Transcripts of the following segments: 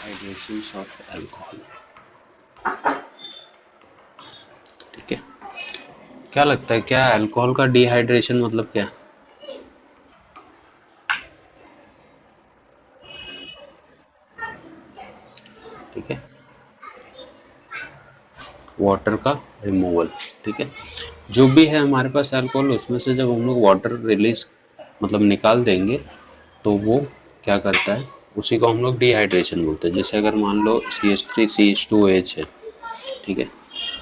डिहाइड्रेशंस of alcohol. ठीक है, क्या लगता है क्या अल्कोहल का डिहाइड्रेशन मतलब क्या? ठीक है, वाटर का रिमूवल। ठीक है, जो भी है हमारे पास अल्कोहल, उसमें से जब हम लोग वाटर रिलीज मतलब निकाल देंगे तो वो क्या करता है, उसी को हम लोग डिहाइड्रेशन बोलते हैं। जैसे अगर मान लो CH3CH2OH है, ठीक है,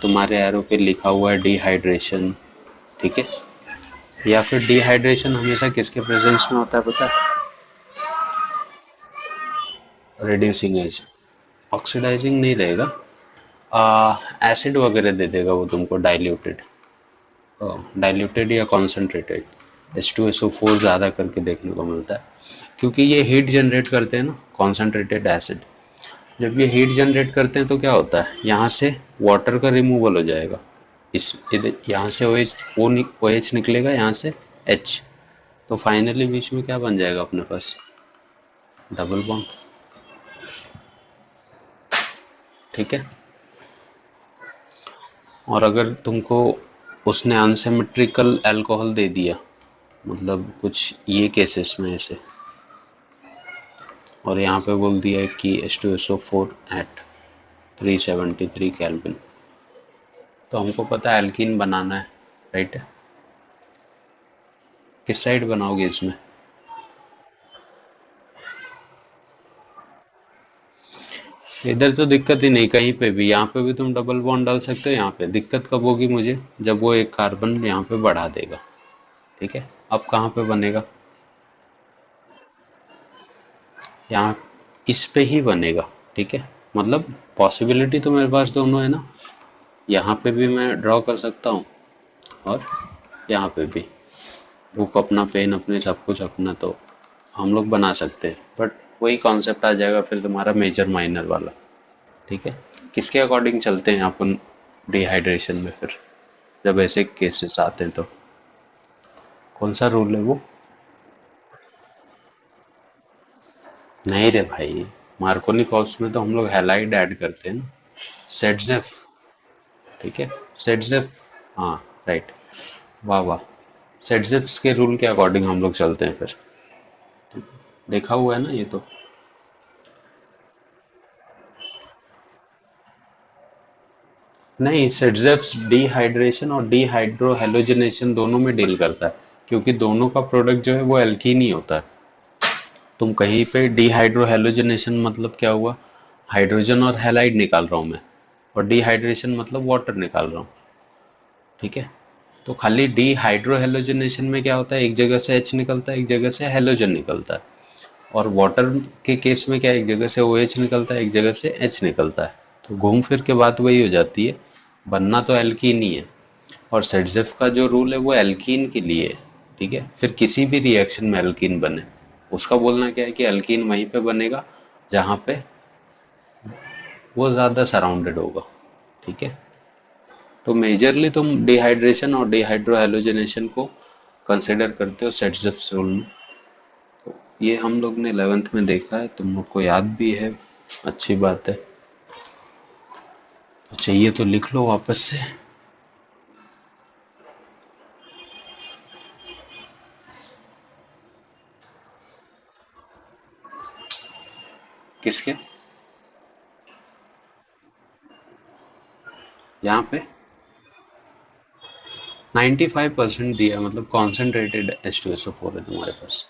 तुम्हारे एरो पे लिखा हुआ है डिहाइड्रेशन। ठीक है, या फिर डिहाइड्रेशन हमेशा किसके प्रेजेंस में होता है पता है? Reducing as. ऑक्सीडाइजिंग नहीं रहेगा, एसिड वगैरह दे देगा वो तुमको, डाइल्यूटेड। डाइल्यूटेड या कॉन्सेंट्रेटेड H2SO4 ज़्यादा करके देखने को मिलता है, क्योंकि ये हीट जनरेट करते हैं ना, कॉन्सेंट्रेटेड एसिड। जब ये हीट जनरेट करते हैं तो क्या होता है, यहाँ से वाटर का रिमूवल हो जाएगा, इस यहाँ से OH निकलेगा, यहाँ से H, तो फाइनली बीच में क्या बन जाएगा अपने पास, डबल बॉन्ड। ठीक है, और अगर तुमको उसने अनसिमेट्रिकल अल्कोहल दे दिया, मतलब कुछ ये केसेस में ऐसे, और यहाँ पे बोल दिया है कि H2SO4 एट 373 केल्विन, तो हमको पता है एल्कीन बनाना है, राइट है? किस साइड बनाओगे इसमें? इधर तो दिक्कत ही नहीं कहीं पे भी, यहाँ पे भी तुम डबल बॉन्ड डाल सकते हो। यहाँ पे दिक्कत कब होगी मुझे, जब वो एक कार्बन यहाँ पे बढ़ा देगा। ठीक है, अब कहाँ पे बनेगा, यहाँ इस पे ही बनेगा। ठीक है, मतलब पॉसिबिलिटी तो मेरे पास दोनों है ना, यहाँ पे भी मैं ड्रॉ कर सकता हूँ और यहाँ पे भी। बुक अपना, पेन अपने, सब कुछ अपना, तो हम लोग बना सकते हैं, बट वही कॉन्सेप्ट आ जाएगा फिर तुम्हारा मेजर माइनर वाला। ठीक है, किसके अकॉर्डिंग चलते हैं अपन डिहाइड्रेशन में फिर, जब ऐसे केसेस आते हैं तो कौन सा रूल है वो? नहीं रे भाई, मार्कोनी कॉल्स में तो हम लोग हैलाइड ऐड करते हैं ना, सेटजेफ। ठीक है, सेटजेफ, हाँ, राइट, वाह वाह। सेटजेफ के रूल के अकॉर्डिंग हम लोग चलते हैं फिर, देखा हुआ है ना ये तो। नहीं, सेटजेफ डिहाइड्रेशन और डिहाइड्रो हेलोजनेशन दोनों में डील करता है, क्योंकि दोनों का प्रोडक्ट जो है वो एल्कीन ही होता है। तुम कहीं पे डिहाइड्रो हेलोजनेशन मतलब क्या हुआ, हाइड्रोजन और हैलाइड निकाल रहा हूं मैं, और डिहाइड्रेशन मतलब वाटर निकाल रहा हूँ। ठीक है, तो खाली डिहाइड्रो हेलोजनेशन में क्या होता है, एक जगह से H निकलता है, एक जगह से हेलोजन निकलता है। और वाटर के केस में क्या है, एक जगह से OH निकलता है, एक जगह से H निकलता है। तो घूम फिर के बात वही हो जाती है, बनना तो एल्कीन ही है। और सेटजेफ का जो रूल है वो एल्कीन के लिए है। ठीक है, फिर किसी भी रिएक्शन में एल्कीन बने, उसका बोलना क्या है कि एल्कीन वहीं पे बनेगा जहां पे वो ज़्यादा सराउंडेड होगा। ठीक है, तो मेजरली तुम डिहाइड्रेशन और डिहाइड्रो हेलोजनेशन को कंसिडर करते हो सेटजेफ रूल में। ये हम लोग ने 11th में देखा है, तुम लोग को याद भी है, अच्छी बात है। तो चाहिए तो लिख लो वापस से। किसके? यहाँ पे 95% दिया, मतलब कॉन्सेंट्रेटेड H2SO4 है तुम्हारे पास।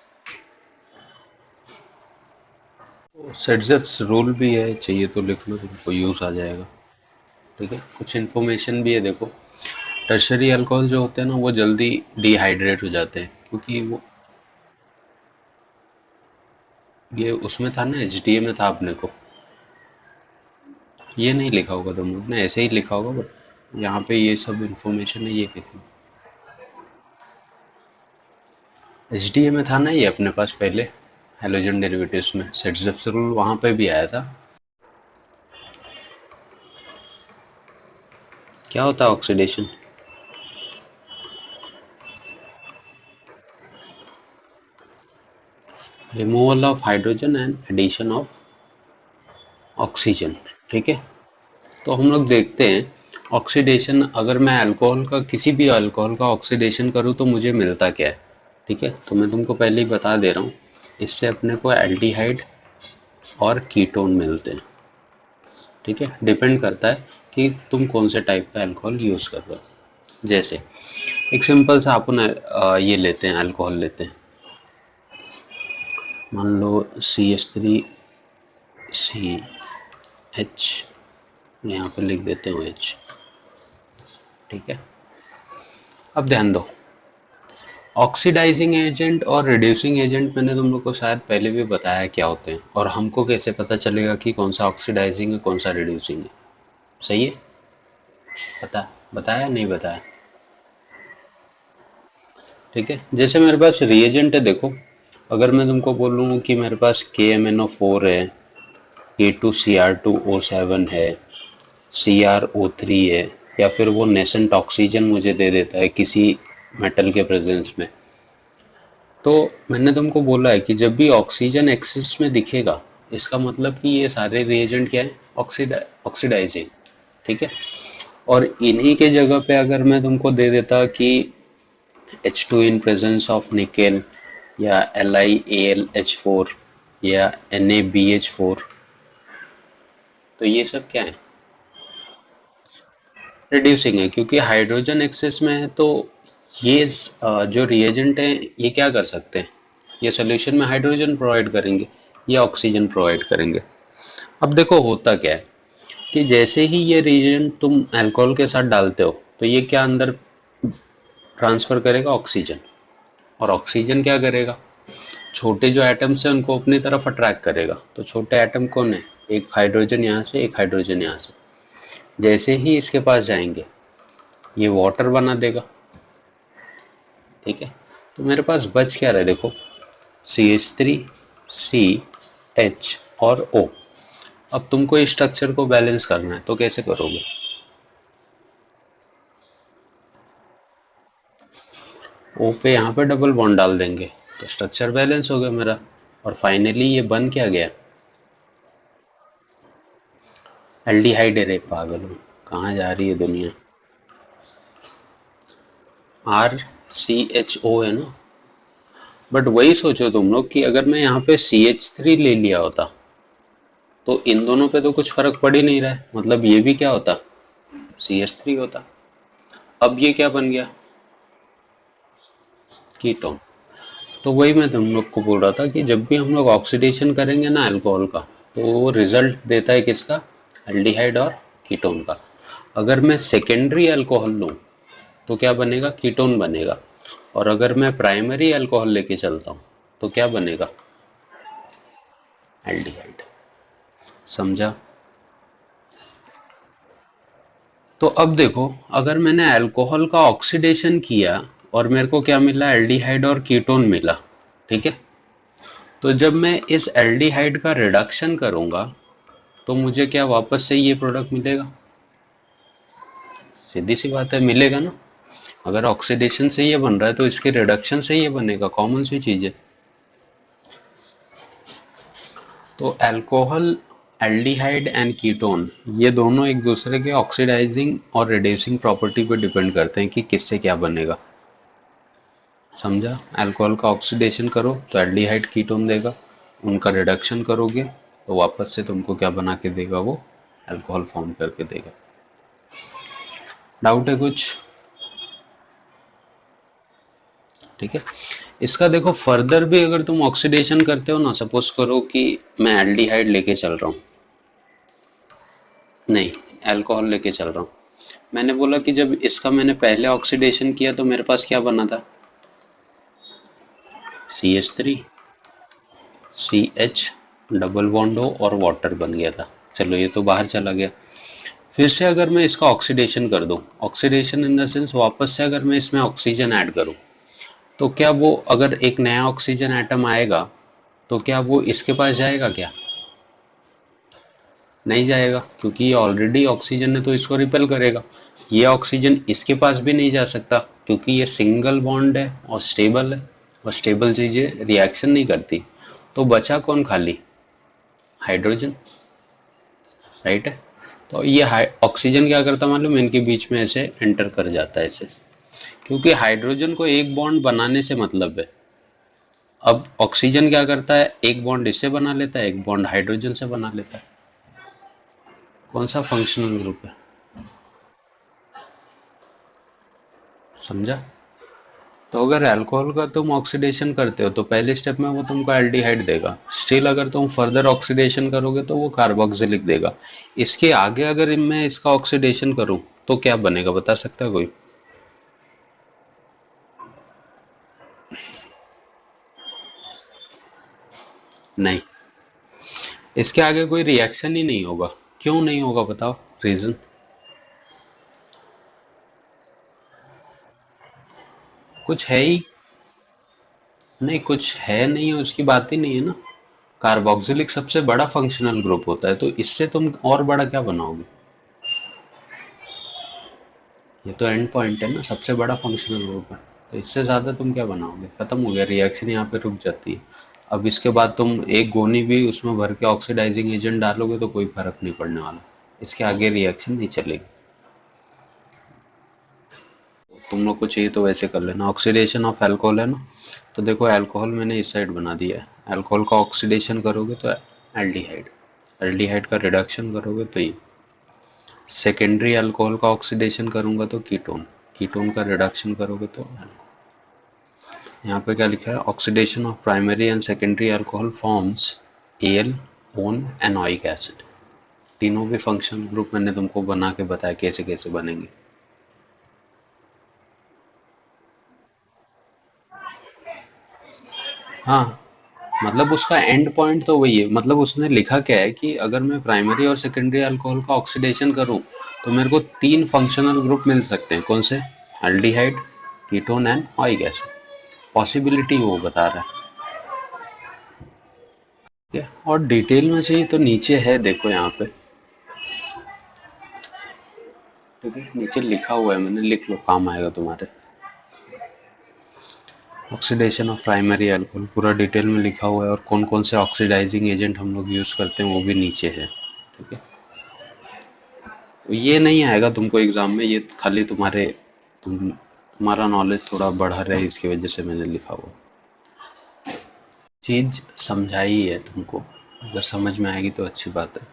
सेटजेफ रूल भी है, चाहिए तो लिख लो, तुमको यूज आ जाएगा। ठीक है, कुछ इन्फॉर्मेशन भी है देखो। टर्शरी अल्कोहल जो होते हैं ना वो जल्दी डिहाइड्रेट हो जाते हैं, क्योंकि वो, ये उसमें था ना, HDA में था अपने को, ये नहीं लिखा होगा तुम लोग ने, ऐसे ही लिखा होगा, बट यहाँ पे ये सब इन्फॉर्मेशन है, ये लिखी। HDA में था ना ये अपने पास पहले, हेलोजन डेरिवेटिव्स में सेटजेफ रूल वहां पे भी आया था। क्या होता है oxidation? Removal of hydrogen and addition of oxygen. ठीक है, तो हम लोग देखते हैं ऑक्सीडेशन, अगर मैं अल्कोहल का, किसी भी अल्कोहल का ऑक्सीडेशन करूँ तो मुझे मिलता क्या है। ठीक है, तो मैं तुमको पहले ही बता दे रहा हूँ, इससे अपने को एल्डिहाइड और कीटोन मिलते हैं। ठीक है, डिपेंड करता है कि तुम कौन से टाइप का अल्कोहल यूज़ कर रहे हो। जैसे एक सिंपल सा अपन ये लेते हैं, अल्कोहल लेते हैं, मान लो CH3CH, यहाँ पे लिख देते हैं OH। ठीक है, अब ध्यान दो, ऑक्सीडाइजिंग एजेंट और रिड्यूसिंग एजेंट मैंने तुम लोग को शायद पहले भी बताया क्या होते हैं, और हमको कैसे पता चलेगा कि कौन सा ऑक्सीडाइजिंग है कौन सा रिड्यूसिंग है। सही है, बताया नहीं बताया। ठीक है, जैसे मेरे पास रिएजेंट है, देखो अगर मैं तुमको बोलूँ कि मेरे पास KMnO4 है, K2Cr2O7 है, CrO3 है, या फिर वो नेसेंट ऑक्सीजन मुझे दे देता है किसी मेटल के प्रेजेंस में, तो मैंने तुमको बोला है कि जब भी ऑक्सीजन एक्सिस में दिखेगा, इसका मतलब कि ये सारे रिएजेंट क्या है, ऑक्सीडाइजिंग। ठीक है, और इन्हीं के जगह पे अगर मैं तुमको दे देता कि H2 in presence of nickel, या LiAlH4, या NaBH4, तो ये सब क्या है, रिड्यूसिंग है, क्योंकि हाइड्रोजन एक्सेस में है। तो ये जो रिएजेंट है ये क्या कर सकते हैं, ये सोल्यूशन में हाइड्रोजन प्रोवाइड करेंगे या ऑक्सीजन प्रोवाइड करेंगे। अब देखो होता क्या है कि जैसे ही ये रिएजेंट तुम अल्कोहल के साथ डालते हो, तो ये क्या अंदर ट्रांसफर करेगा, ऑक्सीजन, और ऑक्सीजन क्या करेगा, छोटे जो एटम्स हैं उनको अपनी तरफ अट्रैक्ट करेगा। तो छोटे एटम कौन है, एक हाइड्रोजन यहाँ से, एक हाइड्रोजन यहाँ से, जैसे ही इसके पास जाएंगे ये वाटर बना देगा। ठीक है, तो मेरे पास बच क्या रहा है, देखो CH3CH और O। अब तुमको इस स्ट्रक्चर को बैलेंस करना है, तो कैसे करोगे, O पे यहाँ पे डबल बॉन्ड डाल देंगे, तो स्ट्रक्चर बैलेंस हो गया मेरा, और फाइनली ये बन क्या गया, एल्डिहाइड। रे पागल हूँ, कहाँ जा रही है दुनिया, RCHO है ना। बट वही सोचो तुम लोग कि अगर मैं यहाँ पे CH3 ले लिया होता, तो इन दोनों पे तो कुछ फर्क पड़ ही नहीं रहा है, मतलब ये भी क्या होता, CH3 होता। अब ये क्या बन गया, कीटोन। तो वही मैं तुम लोग को बोल रहा था कि जब भी हम लोग ऑक्सीडेशन करेंगे ना अल्कोहल का, तो वो रिजल्ट देता है किसका, एल्डिहाइड और कीटोन का। अगर मैं सेकेंडरी अल्कोहल लूँ तो क्या बनेगा, कीटोन बनेगा, और अगर मैं प्राइमरी अल्कोहल लेके चलता हूँ तो क्या बनेगा, एल्डिहाइड। समझा। तो अब देखो, अगर मैंने अल्कोहल का ऑक्सीडेशन किया और मेरे को क्या मिला, एल्डिहाइड और कीटोन मिला। ठीक है, तो जब मैं इस एल्डिहाइड का रिडक्शन करूंगा तो मुझे क्या वापस से ये प्रोडक्ट मिलेगा, सीधी सी बात है, मिलेगा ना। अगर ऑक्सीडेशन से ये बन रहा है तो इसके रिडक्शन से ये बनेगा, कॉमन सी चीज है। तो अल्कोहल, एल्डिहाइड एंड कीटोन, ये दोनों एक दूसरे के ऑक्सीडाइजिंग और रिड्यूसिंग प्रॉपर्टी पर डिपेंड करते हैं कि किससे क्या बनेगा। समझा, अल्कोहल का ऑक्सीडेशन करो तो एल्डिहाइड कीटोन देगा, उनका रिडक्शन करोगे तो वापस से तुमको क्या बना के देगा, वो अल्कोहल फॉर्म करके देगा। डाउट है कुछ? ठीक है, इसका देखो फर्दर भी अगर तुम ऑक्सीडेशन करते हो ना, सपोज करो कि मैं एल्डिहाइड लेके चल रहा हूँ, नहीं अल्कोहल लेके चल रहा हूँ, मैंने बोला कि जब इसका मैंने पहले ऑक्सीडेशन किया तो मेरे पास क्या बना था, CH3 CH डबल बॉन्ड हो और वाटर बन गया था। चलो ये तो बाहर चला गया। फिर से अगर मैं इसका ऑक्सीडेशन कर दूं, ऑक्सीडेशन इन द सेंस वापस से अगर मैं इसमें ऑक्सीजन ऐड करूं, तो क्या वो अगर एक नया ऑक्सीजन एटम आएगा तो क्या वो इसके पास जाएगा क्या, नहीं जाएगा, क्योंकि ये ऑलरेडी ऑक्सीजन है तो इसको रिपेल करेगा। ये ऑक्सीजन इसके पास भी नहीं जा सकता क्योंकि ये सिंगल बॉन्ड है और स्टेबल है, और स्टेबल चीजें रिएक्शन नहीं करती। तो बचा कौन खाली, हाइड्रोजन। राइट है। तो ये ऑक्सीजन क्या करता है मालूम, इनके बीच में ऐसे एंटर कर जाता है ऐसे, क्योंकि हाइड्रोजन को एक बॉन्ड बनाने से मतलब है। अब ऑक्सीजन क्या करता है, एक बॉन्ड इससे बना लेता है, एक बॉन्ड हाइड्रोजन से बना लेता है। कौन सा फंक्शनल ग्रुप है, समझा। तो अगर अल्कोहल का तुम ऑक्सीडेशन करते हो तो पहले स्टेप में वो तुमको एल्डिहाइड देगा, स्टिल अगर तुम फर्दर ऑक्सीडेशन करोगे तो वो कार्बोक्सिलिक देगा। इसके आगे अगर मैं इसका ऑक्सीडेशन करूं तो क्या बनेगा, बता सकता है कोई? नहीं, इसके आगे कोई रिएक्शन ही नहीं होगा। क्यों नहीं होगा बताओ, रीजन? कुछ है ही नहीं, कुछ है नहीं, उसकी बात ही नहीं है ना। कार्बोक्सिलिक सबसे बड़ा फंक्शनल ग्रुप होता है, तो इससे तुम और बड़ा क्या बनाओगे? ये तो एंड पॉइंट है ना, सबसे बड़ा फंक्शनल ग्रुप है। तो इससे ज्यादा तुम क्या बनाओगे, खत्म हो गया, रिएक्शन यहाँ पे रुक जाती है। अब इसके बाद तुम एक गोनी भी उसमें भर के ऑक्सीडाइजिंग एजेंट डालोगे तो कोई फर्क नहीं पड़ने वाला, इसके आगे रिएक्शन नहीं चलेगी। तुम लोग को चाहिए तो वैसे कर लेना। ऑक्सीडेशन ऑफ अल्कोहल है ना, तो देखो अल्कोहल मैंने इस साइड बना दिया है, अल्कोहल का ऑक्सीडेशन करोगे तो एल्डिहाइड, एल्डिहाइड का रिडक्शन करोगे तो ये, सेकेंडरी अल्कोहल का ऑक्सीडेशन करूंगा तो कीटोन, कीटोन का रिडक्शन करोगे तो अल्कोहल। यहाँ पे क्या लिखा है, oxidation of primary and secondary alcohol forms al one anoic acid. तीनों भी फंक्शनल ग्रुप मैंने तुमको बना के बताया कैसे कैसे बनेंगे। हाँ, मतलब उसका एंड पॉइंट तो वही है, मतलब उसने लिखा क्या है कि अगर मैं प्राइमरी और सेकेंडरी अल्कोहल का ऑक्सीडेशन करूं तो मेरे को तीन फंक्शनल ग्रुप मिल सकते हैं। कौन से? Aldehyde, ketone and oic acid. Possibility वो बता रहा है। ठीक है, और डिटेल में चाहिए तो नीचे है, देखो यहाँ पे। ठीक है, नीचे लिखा हुआ है, मैंने, लिख लो, काम आएगा तुम्हारे। ऑक्सीडेशन ऑफ प्राइमरी अल्कोहल पूरा डिटेल में लिखा हुआ है, और कौन कौन से ऑक्सीडाइजिंग एजेंट हम लोग यूज करते हैं वो भी नीचे है। ठीक है, तो ये नहीं आएगा तुमको एग्जाम में, ये खाली तुम्हारा नॉलेज थोड़ा बढ़ा रहे इसकी वजह से मैंने लिखा हुआ। चीज समझाई है तुमको, अगर समझ में आएगी तो अच्छी बात है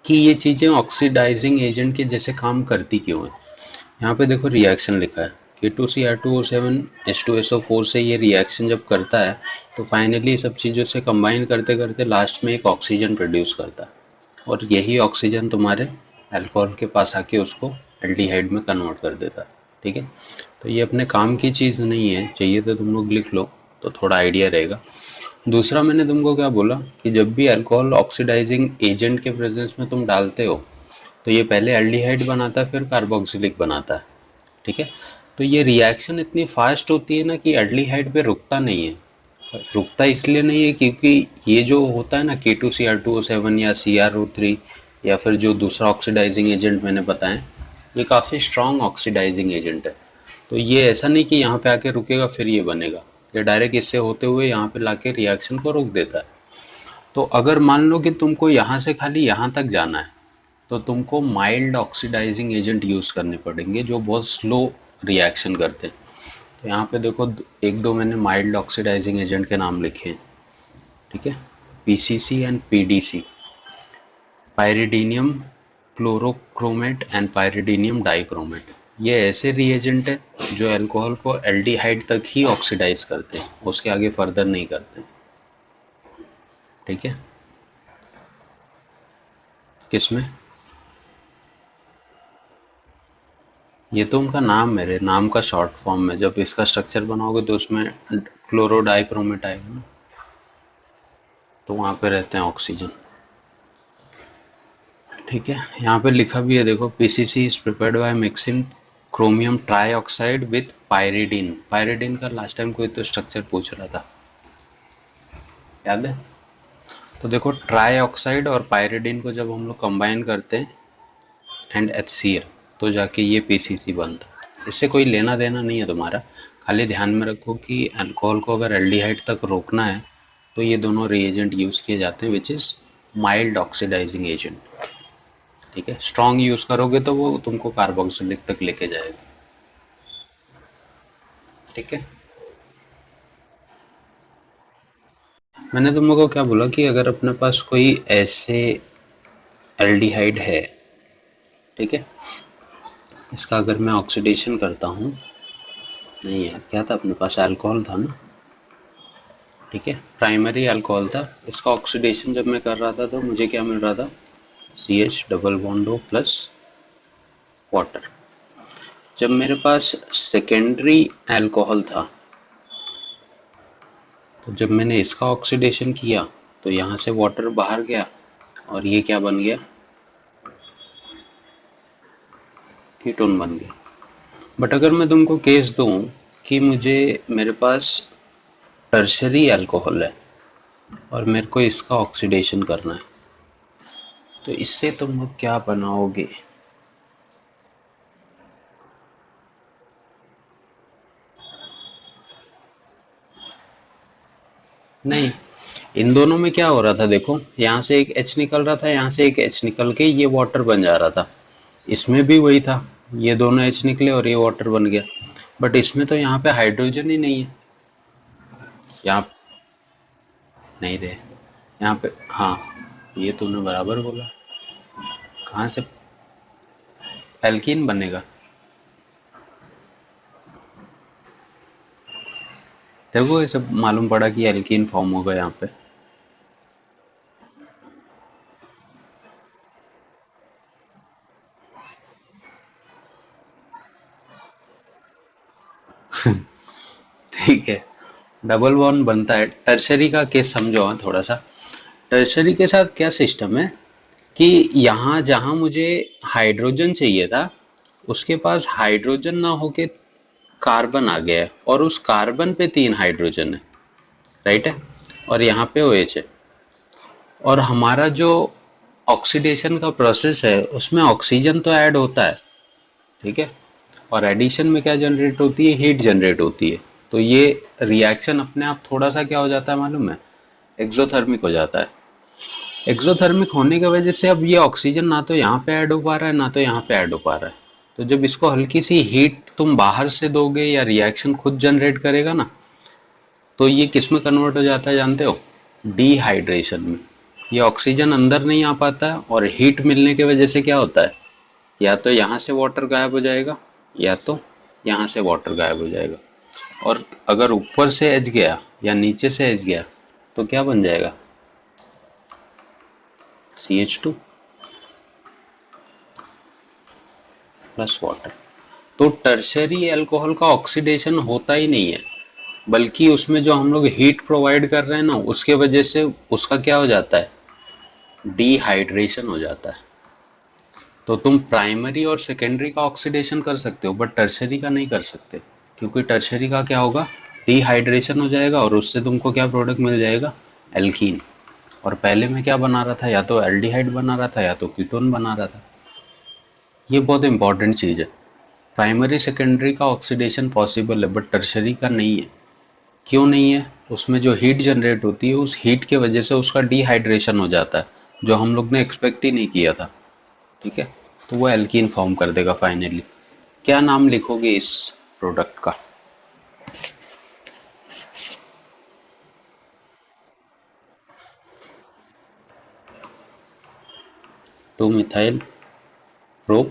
कि ये चीजें ऑक्सीडाइजिंग एजेंट के जैसे काम करती क्यों है। यहाँ पे देखो रिएक्शन लिखा है, K2Cr2O7 H2SO4 से ये रिएक्शन जब करता है तो फाइनली सब चीज़ों से कंबाइन करते करते लास्ट में एक ऑक्सीजन प्रोड्यूस करता है, और यही ऑक्सीजन तुम्हारे अल्कोहल के पास आके उसको एल्डिहाइड में कन्वर्ट कर देता है। ठीक है, तो ये अपने काम की चीज़ नहीं है, चाहिए तो तुम लोग लिख लो तो थोड़ा आइडिया रहेगा। दूसरा मैंने तुमको क्या बोला कि जब भी अल्कोहल ऑक्सीडाइजिंग एजेंट के प्रेजेंस में तुम डालते हो तो ये पहले एल्डिहाइड बनाता है फिर कार्बोक्सिलिक बनाता है। ठीक है, तो ये रिएक्शन इतनी फास्ट होती है ना कि एल्डिहाइड पे रुकता नहीं है। रुकता इसलिए नहीं है क्योंकि ये जो होता है ना K2Cr2O7 या CrO3 या फिर जो दूसरा ऑक्सीडाइजिंग एजेंट मैंने बताया, ये काफ़ी स्ट्रॉन्ग ऑक्सीडाइजिंग एजेंट है। तो ये ऐसा नहीं कि यहाँ पे आके रुकेगा फिर ये बनेगा, ये डायरेक्ट इससे होते हुए यहाँ पे लाके रिएक्शन को रोक देता है। तो अगर मान लो कि तुमको यहाँ से खाली यहाँ तक जाना है तो तुमको माइल्ड ऑक्सीडाइजिंग एजेंट यूज़ करने पड़ेंगे जो बहुत स्लो रिएक्शन करते हैं। तो यहाँ पे देखो एक दो मैंने माइल्ड ऑक्सीडाइजिंग एजेंट के नाम लिखे हैं। ठीक है, PCC and PDC, pyridinium chlorochromate and pyridinium dichromate. ये ऐसे रिएजेंट है जो अल्कोहल को एल्डिहाइड तक ही ऑक्सीडाइज करते हैं, उसके आगे फर्दर नहीं करते। ठीक है, किसमें? ये तो उनका नाम, मेरे नाम का शॉर्ट फॉर्म में, जब इसका स्ट्रक्चर बनाओगे तो उसमें क्लोरोडाइक्रोमेट आएगा ना, तो वहाँ पे रहते हैं ऑक्सीजन। ठीक है, यहाँ पे लिखा भी है देखो, PCC is prepared by mixing chromium trioxide with pyridine. Pyridine का लास्ट टाइम कोई तो स्ट्रक्चर पूछ रहा था, याद है? तो देखो ट्राईऑक्साइड और पायरिडीन को जब हम लोग कंबाइन करते हैं एंड HCl तो जाके ये PCC बनता है। इससे कोई लेना देना नहीं है तुम्हारा, खाली ध्यान में रखो कि अल्कोहल को अगर एल्डिहाइड तक रोकना है तो ये दोनों रिएजेंट यूज़ किए जाते हैं, which is mild oxidising agent. ठीक है, स्ट्रॉन्ग यूज करोगे तो वो तुमको कार्बोक्सिलिक तक लेके जाएगा। ठीक है, मैंने तुम लोगों को क्या बोला कि अगर अपने पास कोई ऐसे एल्डिहाइड है, ठीक है, इसका अगर मैं ऑक्सीडेशन करता हूँ, नहीं यार क्या था अपने पास, अल्कोहल था ना, ठीक है, प्राइमरी अल्कोहल था, इसका ऑक्सीडेशन जब मैं कर रहा था तो मुझे क्या मिल रहा था, CH double bond O plus water. जब मेरे पास सेकेंडरी अल्कोहल था, तो जब मैंने इसका ऑक्सीडेशन किया तो यहाँ से वाटर बाहर गया और ये क्या बन गया, कीटोन बन गया। बट अगर मैं तुमको केस दूं कि मुझे, मेरे पास टर्शरी अल्कोहल है और मेरे को इसका ऑक्सीडेशन करना है, तो इससे तुम लोग क्या बनाओगे? नहीं, इन दोनों में क्या हो रहा था, देखो यहाँ से एक H निकल रहा था, यहाँ से एक H निकल के ये वाटर बन जा रहा था, इसमें भी वही था, ये दोनों H निकले और ये वाटर बन गया। बट इसमें तो यहाँ पे हाइड्रोजन ही नहीं है, यहाँ नहीं रहे, यहाँ पे हाँ, ये तूने बराबर बोला, कहाँ से एल्कीन बनेगा? देखो ये सब मालूम पड़ा कि एल्कीन फॉर्म होगा यहाँ पे। ठीक है, डबल बॉन्ड बनता है। टर्शरी का केस समझो हाँ थोड़ा सा। टर्शरी के साथ क्या सिस्टम है कि यहाँ जहाँ मुझे हाइड्रोजन चाहिए था, उसके पास हाइड्रोजन ना होके कार्बन आ गया है और उस कार्बन पे 3 हाइड्रोजन है, राइट है, और यहाँ पे OH है, और हमारा जो ऑक्सीडेशन का प्रोसेस है उसमें ऑक्सीजन तो ऐड होता है, ठीक है, और एडिशन में क्या जनरेट होती है, हीट जनरेट होती है। तो ये रिएक्शन अपने आप थोड़ा सा क्या हो जाता है मालूम है, एक्सोथर्मिक हो जाता है। एक्सोथर्मिक होने की वजह से अब ये ऑक्सीजन ना तो यहाँ पे ऐड हो पा रहा है ना तो यहाँ पे ऐड हो पा रहा है। तो जब इसको हल्की सी हीट तुम बाहर से दोगे या रिएक्शन खुद जनरेट करेगा ना, तो ये किस में कन्वर्ट हो जाता है जानते हो, डिहाइड्रेशन में। ये ऑक्सीजन अंदर नहीं आ पाता है और हीट मिलने की वजह से क्या होता है, या तो यहाँ से वाटर गायब हो जाएगा या तो यहाँ से वाटर गायब हो जाएगा। और अगर ऊपर से एच गया या नीचे से एच गया तो क्या बन जाएगा, CH2 प्लस वाटर। तो टर्शरी अल्कोहल का ऑक्सीडेशन होता ही नहीं है, बल्कि उसमें जो हम लोग हीट प्रोवाइड कर रहे हैं ना, उसके वजह से उसका क्या हो जाता है, डिहाइड्रेशन हो जाता है। तो तुम प्राइमरी और सेकेंडरी का ऑक्सीडेशन कर सकते हो बट टर्शरी का नहीं कर सकते, क्योंकि टर्शरी का क्या होगा, डिहाइड्रेशन हो जाएगा और उससे तुमको क्या प्रोडक्ट मिल जाएगा, एल्कीन। और पहले में क्या बना रहा था, या तो एल्डिहाइड बना रहा था या तो कीटोन बना रहा था। ये बहुत इंपॉर्टेंट चीज़ है। प्राइमरी सेकेंडरी का ऑक्सीडेशन पॉसिबल है बट टर्शरी का नहीं है। क्यों नहीं है, उसमें जो हीट जनरेट होती है उस हीट के वजह से उसका डिहाइड्रेशन हो जाता है, जो हम लोग ने एक्सपेक्ट ही नहीं किया था। ठीक है, तो वो एल्कीन फॉर्म कर देगा फाइनली। क्या नाम लिखोगे इस प्रोडक्ट का? टू मिथाइल प्रोप,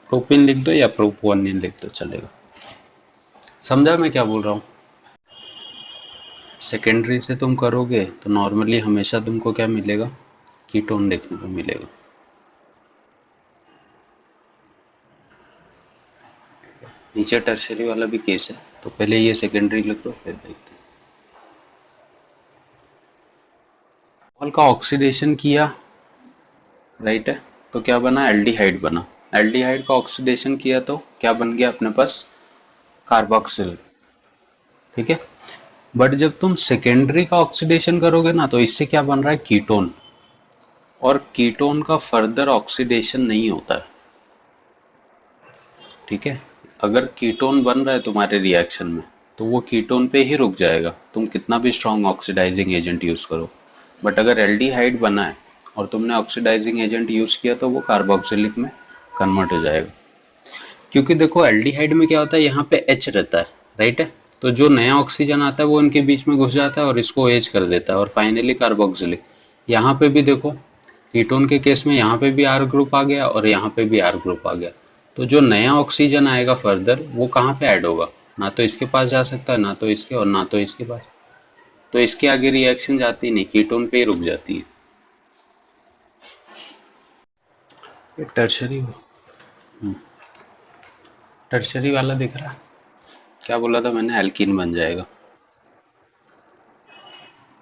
प्रोपिन लिख दो या प्रोपोनिन लिख दो चलेगा। समझा मैं क्या बोल रहा हूँ? सेकेंडरी से तुम करोगे तो नॉर्मली हमेशा तुमको क्या मिलेगा, कीटोन देखने को मिलेगा। नीचे टर्शरी वाला भी केस है, तो पहले ये सेकेंडरी लिख लो फिर देखते हैं। अल्कोहल का ऑक्सीडेशन किया, राइट है, तो क्या बना, एल्डिहाइड बना। एल्डिहाइड का ऑक्सीडेशन किया तो क्या बन गया अपने पास, कार्बोक्सिल। ठीक है, बट जब तुम सेकेंडरी का ऑक्सीडेशन करोगे ना तो इससे क्या बन रहा है, कीटोन। और कीटोन का फर्दर ऑक्सीडेशन नहीं होता है। ठीक है, अगर कीटोन बन रहा है तुम्हारे रिएक्शन में तो वो कीटोन पे ही रुक जाएगा, तुम कितना भी स्ट्रॉन्ग ऑक्सीडाइजिंग एजेंट यूज करो। बट अगर एल्डिहाइड बना है और तुमने ऑक्सीडाइजिंग एजेंट यूज किया तो वो कार्बोक्सिलिक में कन्वर्ट हो जाएगा। क्योंकि देखो एल्डिहाइड में क्या होता है, यहाँ पे H रहता है, राइट है, तो जो नया ऑक्सीजन आता है वो इनके बीच में घुस जाता है और इसको एच कर देता है और फाइनली कार्बोक्सिलिक। यहाँ पे भी देखो कीटोन के केस में यहाँ पे भी आर ग्रुप आ गया और यहाँ पे भी आर ग्रुप आ गया, तो जो नया ऑक्सीजन आएगा फर्दर वो कहाँ पे ऐड होगा, ना तो इसके पास जा सकता है, ना तो इसके, और ना तो इसके पास, तो इसके आगे रिएक्शन जाती नहीं, कीटोन पे ही रुक जाती है। टर्शरी, टर्शरी वाला दिख रहा है, क्या बोला था मैंने, एल्कीन बन जाएगा,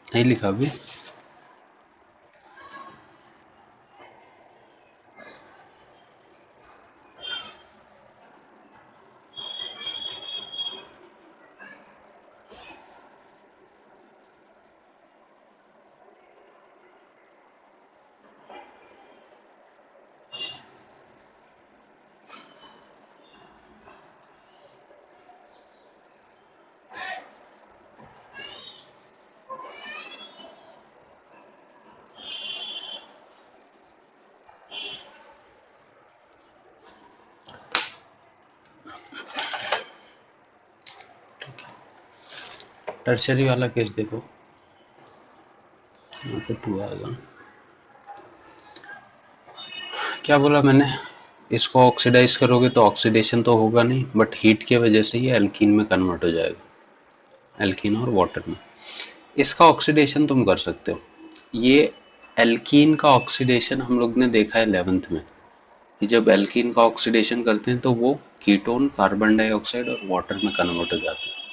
नहीं लिखा अभी। टर्शरी वाला केस देखो, यहाँ पे 2 आएगा। क्या बोला मैंने, इसको ऑक्सीडाइज करोगे तो ऑक्सीडेशन तो होगा नहीं, बट हीट की वजह से ये एल्कीन में कन्वर्ट हो जाएगा, एल्कीन और वाटर में। इसका ऑक्सीडेशन तुम कर सकते हो, ये एल्कीन का ऑक्सीडेशन हम लोग ने देखा है 11th में कि जब एल्कीन का ऑक्सीडेशन करते हैं तो वो कीटोन कार्बन डाइऑक्साइड और वाटर में कन्वर्ट हो जाते हैं।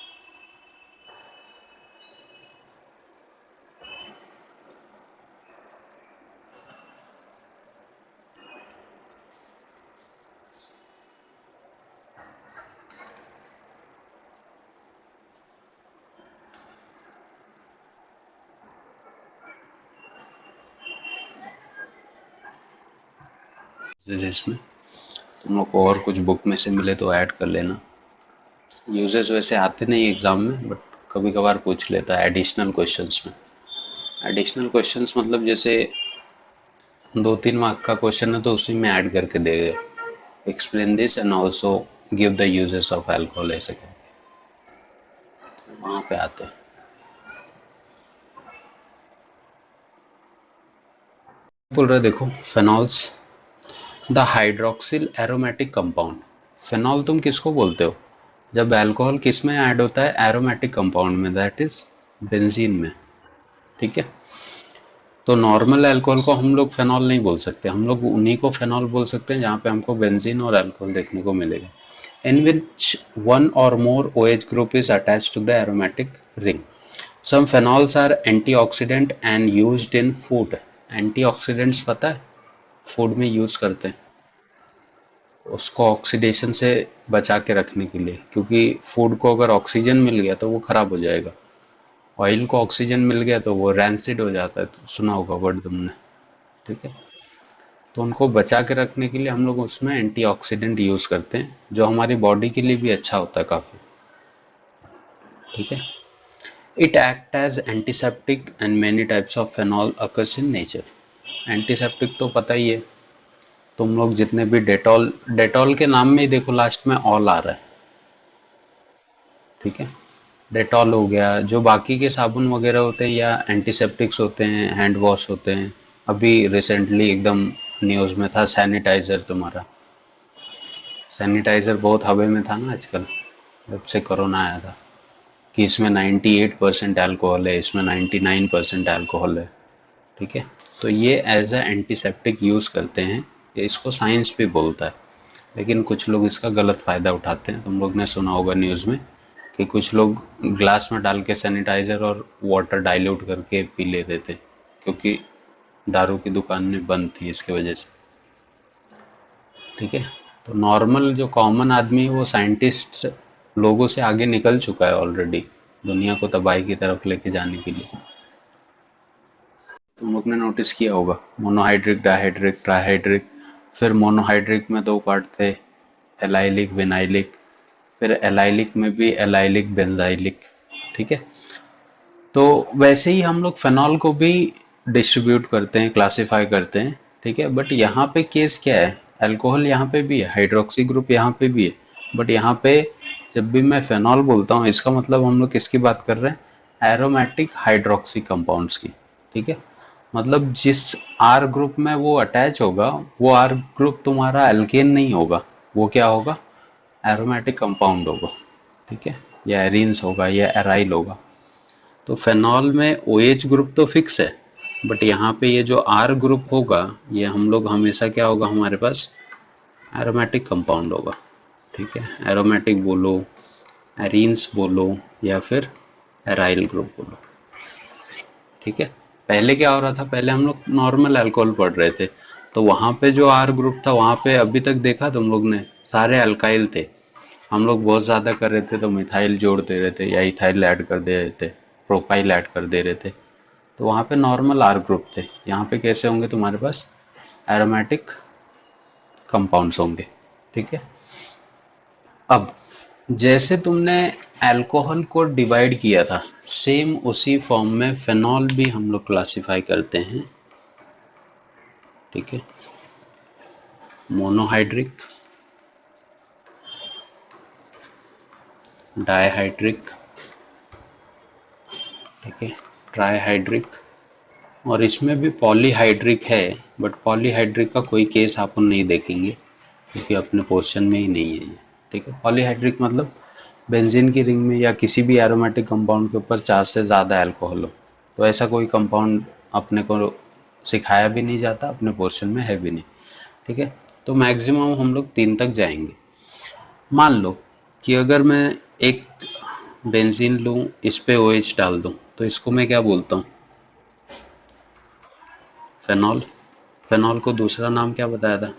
इसमें तुम लोग को और कुछ बुक में से मिले तो ऐड कर लेना, यूजेस वैसे आते नहीं एग्जाम में, बट कभी कभार पूछ लेता है एडिशनल क्वेश्चंस में। एडिशनल क्वेश्चंस मतलब जैसे 2-3 मार्क का क्वेश्चन है तो उसी में ऐड करके देगा, explain this and also give the uses of alcohol, ऐसे वहां पे आते हैं। बोल रहे देखो phenols, the hydroxyl aromatic compound. Phenol तुम किसको बोलते हो, जब अल्कोहल किस में ऐड होता है, एरोमेटिक कंपाउंड में, दैट इज बेंजीन में, ठीक है। तो नॉर्मल अल्कोहल को हम लोग फेनॉल नहीं बोल सकते, हम लोग उन्हीं को फेनॉल बोल सकते हैं जहाँ पे हमको बेंजीन और अल्कोहल देखने को मिलेगा, इन विच वन और मोर OH group is attached to the aromatic ring. Some phenols are antioxidant and used in food. Antioxidants पता है, फूड में यूज करते हैं उसको ऑक्सीडेशन से बचा के रखने के लिए, क्योंकि फूड को अगर ऑक्सीजन मिल गया तो वो खराब हो जाएगा, ऑयल को ऑक्सीजन मिल गया तो वो रैंसिड हो जाता है, तो सुना होगा वर्ड तुमने, ठीक है। तो उनको बचा के रखने के लिए हम लोग उसमें एंटीऑक्सीडेंट यूज करते हैं, जो हमारी बॉडी के लिए भी अच्छा होता है काफी, ठीक है। It act as antiseptic and many types of phenol occurs in nature. Antiseptic तो पता ही है, तुम लोग जितने भी डेटॉल, डेटॉल के नाम में ही देखो लास्ट में ऑल आ रहा है, ठीक है। डेटॉल हो गया, जो बाकी के साबुन वगैरह होते हैं या एंटीसेप्टिक्स होते हैं, हैंड वॉश होते हैं, अभी रिसेंटली एकदम न्यूज़ में था सैनिटाइज़र, तुम्हारा सैनिटाइज़र बहुत हवा में था ना आजकल, जब से कोरोना आया था, कि इसमें 98% अल्कोहल है, इसमें 99% अल्कोहल है, ठीक है। तो ये एज ए एंटीसेप्टिक यूज़ करते हैं, ये इसको साइंस भी बोलता है, लेकिन कुछ लोग इसका गलत फ़ायदा उठाते हैं। तुम लोग ने सुना होगा न्यूज़ में कि कुछ लोग ग्लास में डाल के सैनिटाइज़र और वाटर डाइल्यूट करके पी ले रहे थे, क्योंकि दारू की दुकानें बंद थी इसकी वजह से, ठीक है। तो नॉर्मल जो कॉमन आदमी है वो साइंटिस्ट लोगों से आगे निकल चुका है ऑलरेडी, दुनिया को तबाही की तरफ लेके जाने के लिए। तुम लोग ने नोटिस किया होगा मोनोहाइड्रिक, डाइहाइड्रिक, ट्राइहाइड्रिक, फिर मोनोहाइड्रिक में 2 पार्ट थे, एलाइलिक, विनाइलिक, फिर एलाइलिक में भी एलाइलिक, बेंजाइलिक, ठीक है। तो वैसे ही हम लोग फेनॉल को भी डिस्ट्रीब्यूट करते हैं, क्लासिफाई करते हैं, ठीक है। बट यहाँ पे केस क्या है, अल्कोहल यहाँ पे भी है, हाइड्रोक्सी ग्रुप यहाँ पे भी है, बट यहाँ पे जब भी मैं फेनॉल बोलता हूँ इसका मतलब हम लोग किसकी बात कर रहे हैं, एरोमेटिक हाइड्रोक्सी कंपाउंड्स की, ठीक है। मतलब जिस आर ग्रुप में वो अटैच होगा वो आर ग्रुप तुम्हारा एल्केन नहीं होगा, वो क्या होगा, एरोमेटिक कंपाउंड होगा, ठीक है, या एरीन्स होगा या एराइल होगा। तो फेनॉल में OH ग्रुप तो फिक्स है, बट यहाँ पे ये जो R ग्रुप होगा ये हम लोग हमेशा क्या होगा हमारे पास, एरोमेटिक कंपाउंड होगा, ठीक है। एरोमेटिक बोलो, एरीन्स बोलो, या फिर एराइल ग्रुप बोलो, ठीक है। पहले क्या हो रहा था, पहले हम लोग नॉर्मल अल्कोहल पढ़ रहे थे, तो वहाँ पे जो R ग्रुप था वहाँ पे अभी तक देखा तुम लोग ने सारे अल्काइल थे, हम लोग बहुत ज़्यादा कर रहे थे तो मिथाइल जोड़ दे रहे थे या इथाइल ऐड कर दे रहे थे, प्रोपाइल ऐड कर दे रहे थे, तो वहाँ पे नॉर्मल आर ग्रुप थे। यहाँ पे कैसे होंगे तुम्हारे पास, एरोमेटिक कंपाउंड्स होंगे, ठीक है। अब जैसे तुमने अल्कोहल को डिवाइड किया था सेम उसी फॉर्म में फेनॉल भी हम लोग क्लासिफाई करते हैं, ठीक है। मोनोहाइड्रिक, डायहाइड्रिक, ठीक है, ट्राईहाइड्रिक, और इसमें भी पॉलीहाइड्रिक है, बट पॉलीहाइड्रिक का कोई केस आप नहीं देखेंगे क्योंकि अपने पोर्शन में ही नहीं है ये, ठीक है। पॉलीहाइड्रिक मतलब बेंजीन की रिंग में या किसी भी एरोमेटिक कंपाउंड के ऊपर 4 से ज़्यादा अल्कोहल हो, तो ऐसा कोई कंपाउंड अपने को सिखाया भी नहीं जाता, अपने पोर्शन में है भी नहीं, ठीक है। तो मैक्सिमम हम लोग 3 तक जाएंगे। मान लो कि अगर मैं एक बेंजीन लूँ, इस पे OH डाल दूँ, तो इसको मैं क्या बोलता हूँ, फेनॉल। फेनॉल को दूसरा नाम क्या बताया था,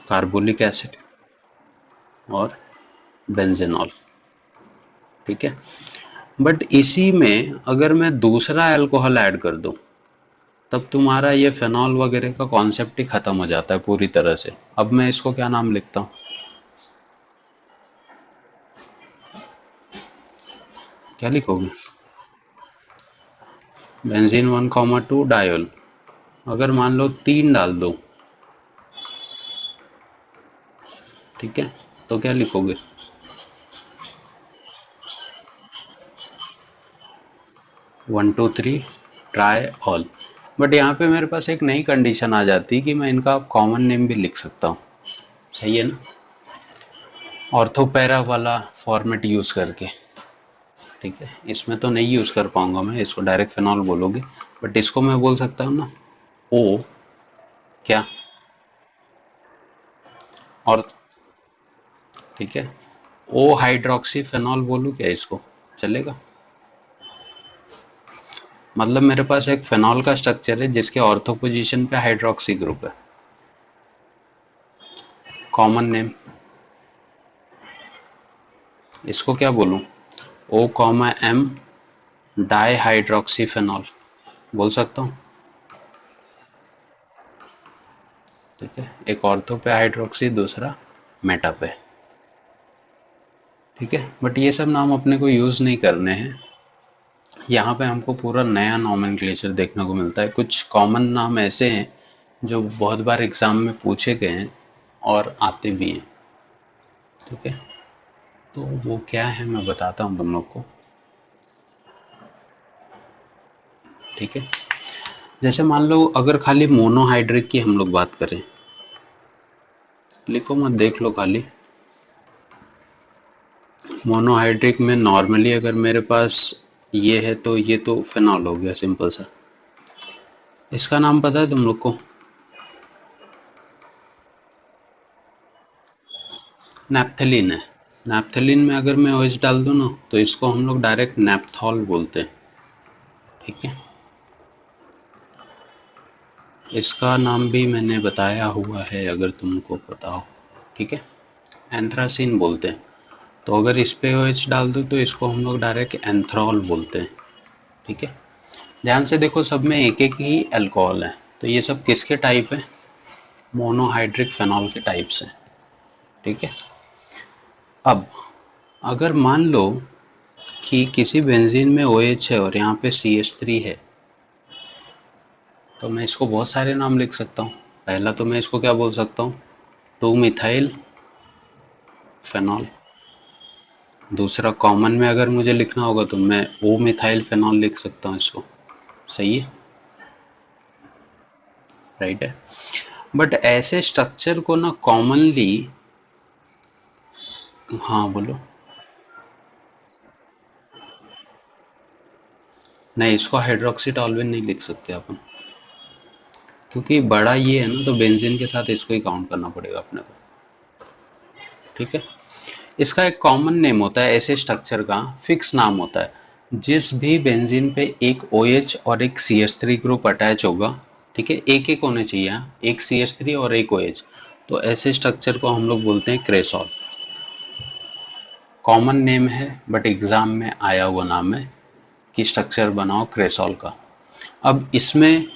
कार्बोलिक एसिड और बेंजीनॉल, ठीक है। बट इसी में अगर मैं दूसरा अल्कोहल ऐड कर दूं तब तुम्हारा ये फेनॉल वगैरह का कॉन्सेप्ट ही खत्म हो जाता है पूरी तरह से। अब मैं इसको क्या नाम लिखता हूँ, क्या लिखोगे, बेंजीन 1,2 डायोल। अगर मान लो 3 डाल दो, ठीक है, तो क्या लिखोगे, 1 2 3 ट्राई ऑल। बट यहाँ पे मेरे पास एक नई कंडीशन आ जाती कि मैं इनका कॉमन नेम भी लिख सकता हूँ, सही है ना, ऑर्थोपैरा वाला फॉर्मेट यूज करके, ठीक है। इसमें तो नहीं यूज कर पाऊंगा मैं, इसको डायरेक्ट फेनॉल बोलोगे, बट इसको मैं बोल सकता हूँ ना, ओ क्या, और ठीक है, ओ हाइड्रोक्सी फेनॉल बोलूँ क्या इसको, चलेगा। मतलब मेरे पास एक फेनॉल का स्ट्रक्चर है जिसके ऑर्थो पोजीशन पे हाइड्रोक्सी ग्रुप है, कॉमन नेम इसको क्या बोलूं, O,M डाई हाइड्रोक्सी फेनॉल बोल सकता हूँ, ठीक है। एक ऑर्थो पे हाइड्रोक्सी, दूसरा मेटा पे, ठीक है। बट ये सब नाम अपने को यूज नहीं करने हैं, यहाँ पे हमको पूरा नया नॉमेनक्लेचर देखने को मिलता है। कुछ कॉमन नाम ऐसे हैं जो बहुत बार एग्जाम में पूछे गए हैं और आते भी हैं, ठीक है। तो वो क्या है मैं बताता हूँ तुम लोग को, ठीक है। जैसे मान लो अगर खाली मोनोहाइड्रिक की हम लोग बात करें, लिखो मत, देख लो खाली, मोनोहाइड्रिक में नॉर्मली अगर मेरे पास ये है तो ये तो फेनॉल हो गया सिंपल सा। इसका नाम पता है तुम लोग को, नैप्थेलिन है। नैप्थेलिन में अगर मैं OH डाल दूँ ना तो इसको हम लोग डायरेक्ट नैप्थॉल बोलते हैं, ठीक है। इसका नाम भी मैंने बताया हुआ है अगर तुमको पता हो, ठीक है, एंथ्रासिन बोलते हैं। तो अगर इस पे OH डाल दूँ तो इसको हम लोग डायरेक्ट एंथ्रॉल बोलते हैं, ठीक है। ध्यान से देखो सब में एक एक ही अल्कोहल है, तो ये सब किसके टाइप है, मोनोहाइड्रिक फेनॉल के टाइप्स हैं, ठीक है। अब अगर मान लो कि किसी बेंजीन में OH है और यहाँ पे CH3 है, तो मैं इसको बहुत सारे नाम लिख सकता हूँ। पहला तो मैं इसको क्या बोल सकता हूँ, 2 मिथाइल फेनॉल। दूसरा कॉमन में अगर मुझे लिखना होगा तो मैं ओ मिथाइल फेनॉल लिख सकता हूँ इसको। सही है, राइट है। बट ऐसे स्ट्रक्चर को ना कॉमनली, हाँ बोलो। नहीं, इसको हाइड्रोक्सी टॉल्विन नहीं लिख सकते अपन, क्योंकि बड़ा ये है ना, तो बेंजीन के साथ इसको ही काउंट करना पड़ेगा अपने को। ठीक है, इसका एक कॉमन नेम होता है, ऐसे स्ट्रक्चर का फिक्स नाम होता है। जिस भी बेंजीन पे एक OH और एक CH3 ग्रुप अटैच होगा, ठीक है, एक एक होने चाहिए, एक CH3 और एक OH, तो ऐसे स्ट्रक्चर को हम लोग बोलते हैं क्रेसॉल। कॉमन नेम है बट एग्जाम में आया हुआ नाम है कि स्ट्रक्चर बनाओ क्रेसॉल का। अब इसमें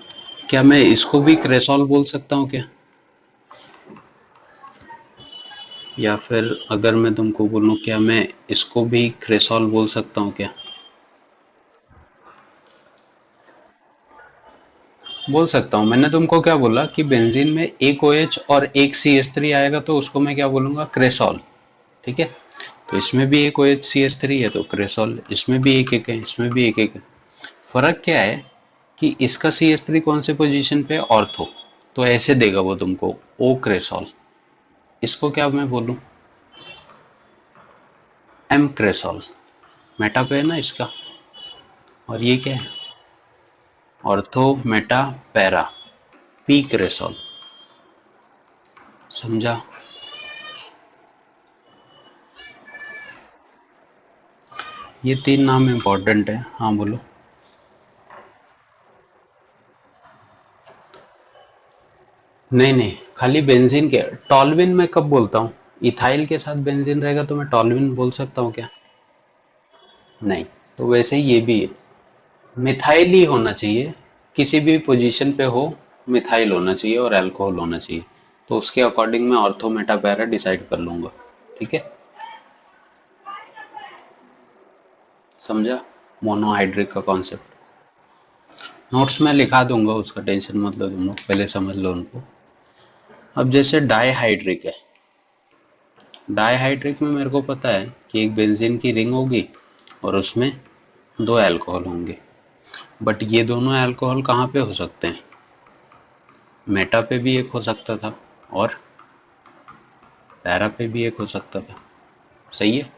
क्या मैं इसको भी क्रेसॉल बोल सकता हूँ क्या, या फिर अगर मैं तुमको बोलूँ क्या मैं इसको भी क्रेसॉल बोल सकता हूँ क्या? बोल सकता हूँ। मैंने तुमको क्या बोला कि बेंजीन में एक OH और एक CH3 आएगा तो उसको मैं क्या बोलूंगा, क्रेसॉल। ठीक है, तो इसमें भी एक OH CH3 है तो क्रेसॉल, इसमें भी एक एक है, इसमें भी एक एक है। फर्क क्या है कि इसका CH3 कौन से पोजीशन पे, ऑर्थो, तो ऐसे देगा वो तुमको ओ क्रेसॉल। इसको क्या मैं बोलूं, एम क्रेसॉल। मेटा पे है ना इसका, और ये क्या है, ऑर्थो मेटा पैरा, पी क्रेसॉल। समझा? ये 3 नाम इंपॉर्टेंट है। हाँ बोलो। नहीं नहीं, खाली बेंजीन के। टॉल्विन मैं कब बोलता हूँ, इथाइल के साथ बेंजीन रहेगा तो मैं टॉल्विन बोल सकता हूँ क्या? नहीं। तो वैसे ही ये भी है, मिथाइल ही होना चाहिए, किसी भी पोजीशन पे हो, मिथाइल होना चाहिए और अल्कोहल होना चाहिए। तो उसके अकॉर्डिंग मैं ऑर्थो मेटा पैरा डिसाइड कर लूंगा। ठीक है, समझा मोनोहाइड्रिक का कॉन्सेप्ट? नोट्स में लिखा दूंगा, उसका टेंशन मत लो, तुम लोग पहले समझ लो उनको। अब जैसे डाईहाइड्रिक है, डाईहाइड्रिक में मेरे को पता है कि एक बेंजीन की रिंग होगी और उसमें 2 अल्कोहल होंगे। बट ये दोनों अल्कोहल कहाँ पे हो सकते हैं, मेटा पे भी एक हो सकता था और पैरा पे भी एक हो सकता था। सही है,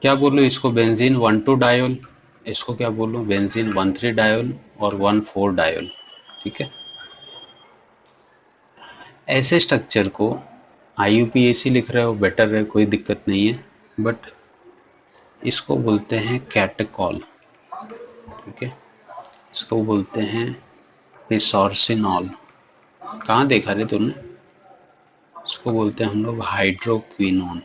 क्या बोलूँ इसको, बेंजीन 1,2 डायोल, इसको क्या बोलूँ, बेंजीन 1,3 डायोल और 1,4 डायोल। ठीक है, ऐसे स्ट्रक्चर को IUPAC लिख रहे हो बेटर है, कोई दिक्कत नहीं है, बट इसको बोलते हैं कैटेकॉल। ठीक है, इसको बोलते हैं रिसोर्सिनॉल। कहाँ देखा रे तूने? इसको बोलते हैं हम लोग हाइड्रोक्विनोन,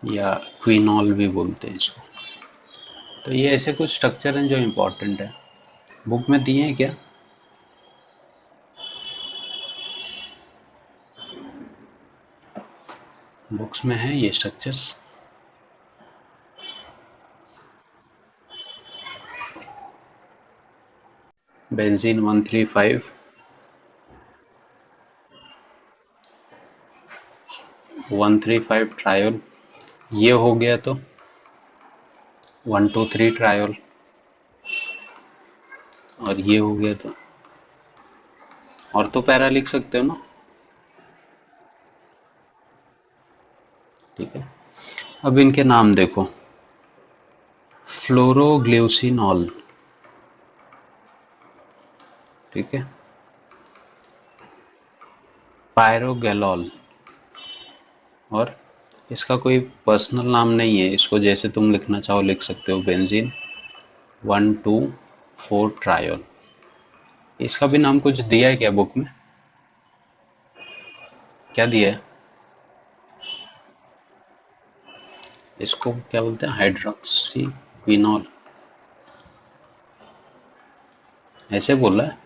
या क्विनॉल भी बोलते हैं इसको। तो ये ऐसे कुछ स्ट्रक्चर हैं जो इम्पोर्टेंट है, बुक में दिए हैं क्या? बुक्स में है ये स्ट्रक्चर्स। बेंजीन 135, 135 ट्रायोल, ये हो गया तो 123 ट्रायोल, और ये हो गया तो, और तो पैरा लिख सकते हो ना। ठीक है, अब इनके नाम देखो, फ्लोरोग्ल्यूसिनॉल, ठीक है, पायरोगेलॉल, और इसका कोई पर्सनल नाम नहीं है, इसको जैसे तुम लिखना चाहो लिख सकते हो, बेंजीन 1,2,4 ट्रायोल। इसका भी नाम कुछ दिया है क्या बुक में? क्या दिया है? इसको क्या बोलते हैं, हाइड्रोक्सी क्विनॉल, ऐसे बोला है।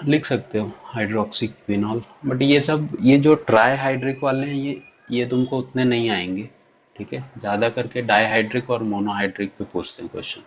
लिख सकते हो हाइड्रोक्सी क्विनॉल। बट ये सब, ये जो ट्राई हाइड्रिक वाले हैं, ये तुमको उतने नहीं आएंगे। ठीक है, ज़्यादा करके डाईहाइड्रिक और मोनोहाइड्रिक पे पूछते हैं क्वेश्चन।